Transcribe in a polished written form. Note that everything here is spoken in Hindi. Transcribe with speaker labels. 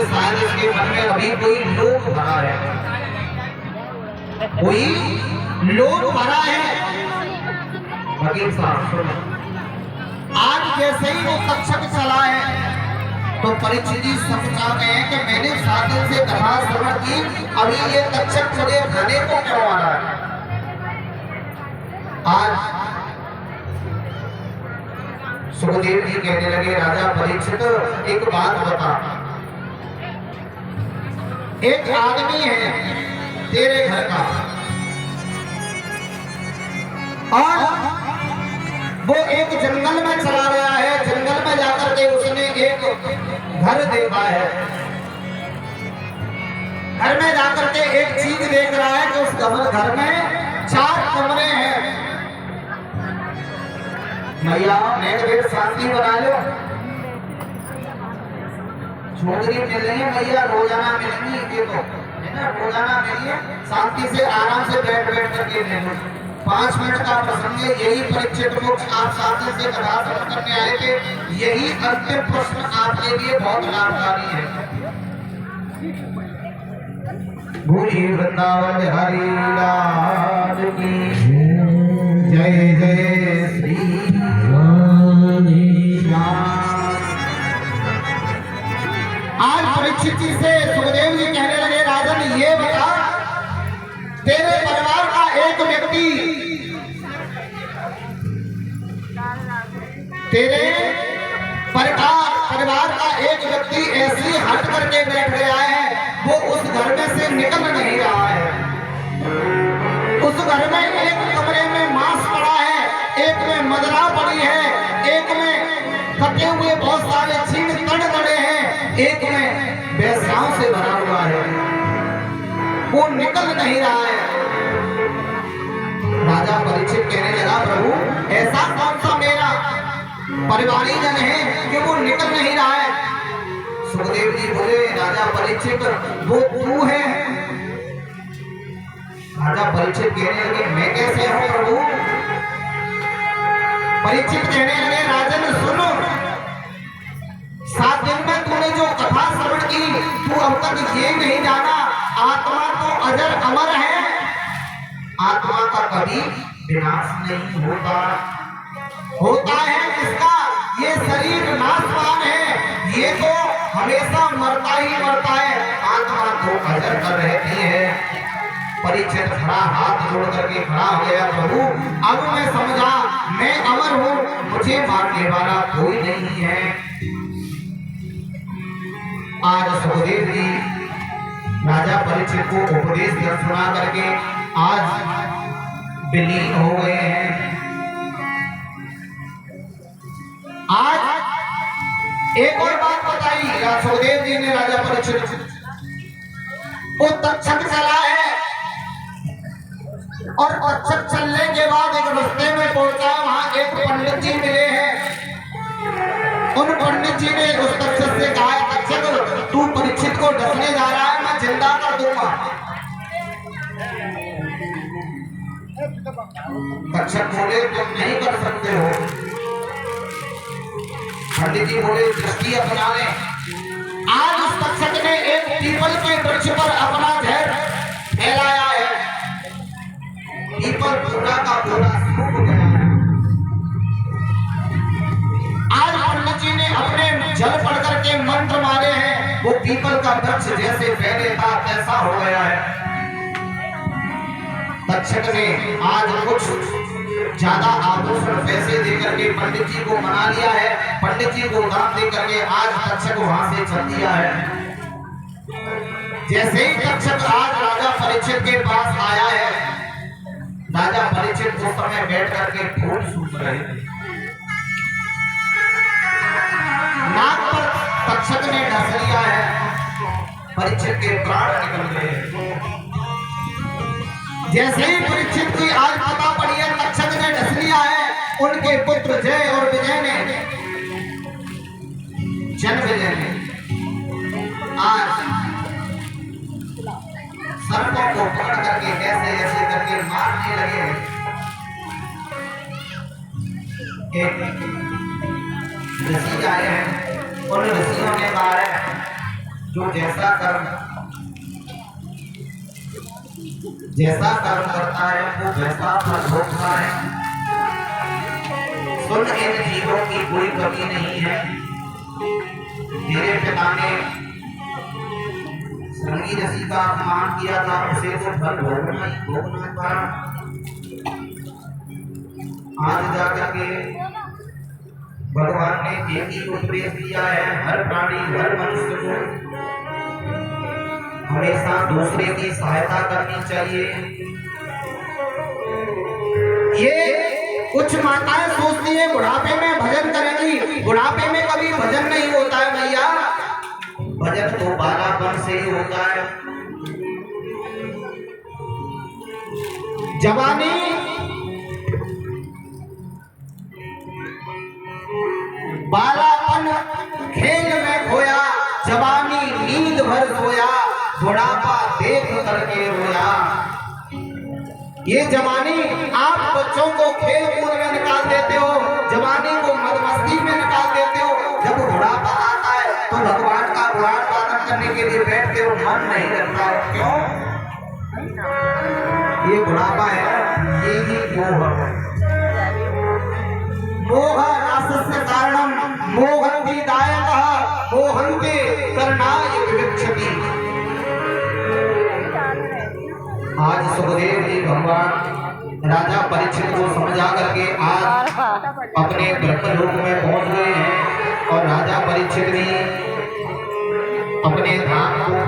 Speaker 1: शायद इसके मन में अभी कोई लोभ भरा है, कोई लोभ भरा है। वकील साहब सुनो, आज जैसे ही वो तक्षक चला है तो परीक्षित जी समझा गए कि मैंने 7 दिन से कथा श्रवण की, अभी ये तक्षक मुझे खाने को क्यों आ रहा है। आज सुखदेव जी कहने लगे, राजा परीक्षित एक बात बता, एक आदमी है तेरे घर का और वो एक जंगल में चला गया है, जंगल में जाकर के उसने एक घर देखा है, घर में जाकर के एक चीज देख रहा है कि उस घर में 4 कमरे हैं। मैया नेट शांति बना लो, छोकरी मिल रही है मैया, रोजाना मिलेंगी देखो है ना, रोजाना मिलिए, शांति से आराम से बैठ करके ले लो। 5 मिनट का प्रसंग है, यही परीक्षित लोग आप साथी से कथा श्रवण करने आए थे, यही अंतिम प्रश्न आपके लिए बहुत लाभकारी है। भूली वृंदावन हरि लाल की जय जय श्री आज परीक्षित जी से सुखदेव जी कहने लगे, राजन ये बता, तेरे परिवार का एक व्यक्ति, तेरे परिवार का एक व्यक्ति ऐसी हट करके बैठ गया है, वो उस घर में से निकल नहीं रहा है। उस घर में एक कमरे में मांस पड़ा है, एक में मदरा पड़ी है, एक में कटे हुए बहुत सारे छीन तड़ पड़े हैं, एक में बेसाओं से भरा हुआ है, वो निकल नहीं रहा है। राजा परीक्षित कहने लगा, प्रभु ऐसा कौन सा मेरा परिवारी जन है कि वो निकल नहीं रहा है। सुखदेव जी बोले, राजा परीक्षित वो तू है। राजा परीक्षित कहने लगे, मैं कैसे हूं प्रभु। परीक्षित कहने लगे, राजन सुनो, 7 दिन में तूने जो कथा श्रवण की, तू अब तक ये नहीं जाना आत्मा तो अजर अमर है, आत्मा का कभी विनाश नहीं होता, होता है इसका ये शरीर नाशवान है, ये तो हमेशा मरता ही मरता है, आत्मा तो अजर कर रहती है। परीक्षित खड़ा हाथ जोड़ करके खड़ा हो गया, प्रभु अब मैं समझा, मैं अमर हूं, मुझे मारने वाला कोई नहीं है। आज सुखदेव जी राजा परीक्षित को उपदेश सुना करके आज विलीन हो गए हैं। आज एक और बात बताई सुखदेव जी ने राजा परीक्षित, वो तक्षक चला है और तक्षक चलने के बाद एक रास्ते में पहुंचा, वहां एक पंडित जी मिले हैं। उन पंडित जी ने उस तक्षक से कहा, तक्षक तू परीक्षित को डसने जा रहा है, मैं जिंदा कर दूंगा। तक्षक बोले, तुम नहीं कर सकते हो। पंडित जी बोले, दृष्टि अपना ले। आज उस तक्षक ने एक पीपल के वृक्ष पर अपना जहर फैलाया है, पीपल पूरा का पूरा सूख गया है। आज पंडित जी ने अपने जल पढ़ करके मंत्र मारे हैं, वो पीपल का वृक्ष जैसे पहले था ऐसा हो गया है। तक्षक ने आज कुछ ज्यादा आभूषण पैसे देकर के पंडित जी को मना लिया है, पंडित जी को दान दे करके आज तक्षक वहां से चल दिया है। जैसे ही तक्षक आज राजा परीक्षित के पास आया है, राजा परीक्षित उस समय बैठ करके फूल सूख रहे थे, नाक पर तक्षक ने डस लिया है, परीक्षित के प्राण निकल गए। जैसे ही परीक्षित की आज पता पड़ी है तक्षक ने डस लिया है, उनके पुत्र जय और विजय ने, जन्मजय ने आज सर्पों को पकड़ करके ऐसे ऐसे करके मारने लगे। एक ऋषि आए हैं, उन ऋषियों ने कहा है जो जैसा कर्म करता है वो वैसा फल भोगता है। सुन, इन जीवों की कोई कमी नहीं है। मेरे पिता ने संगी ऋषि का अपमान किया था, उसे तो फल भोगना था। आज जाकर के भगवान ने एक ही उपदेश दिया है, हर प्राणी हर मनुष्य को हमेशा दूसरे की सहायता करनी चाहिए। ये कुछ माताएं सोचती है बुढ़ापे में भजन करेंगी, बुढ़ापे में कभी भजन नहीं होता है भैया। भजन तो बालापन से ही होता है। जवानी बालापन खेल में खोया, जवानी नींद भर सोया, बुढ़ापा देख करके रोया। ये जवानी आप बच्चों को खेल कूद में निकाल देते हो, जवानी को मदमस्ती में निकाल देते हो। जब बुढ़ापा आता है तो भगवान का गुण गान करने के लिए बैठते हो, मन नहीं करता है। क्यों? ये बुढ़ापा है, ये ही मोह नासस्य कारणम मोहन्ति दायकः मोहन्ते करणाय विवक्षति। आज सुखदेव जी भगवान राजा परीक्षित को समझा करके आज अपने ब्रह्मलोक में पहुंच गए हैं और राजा परीक्षित भी अपने धाम को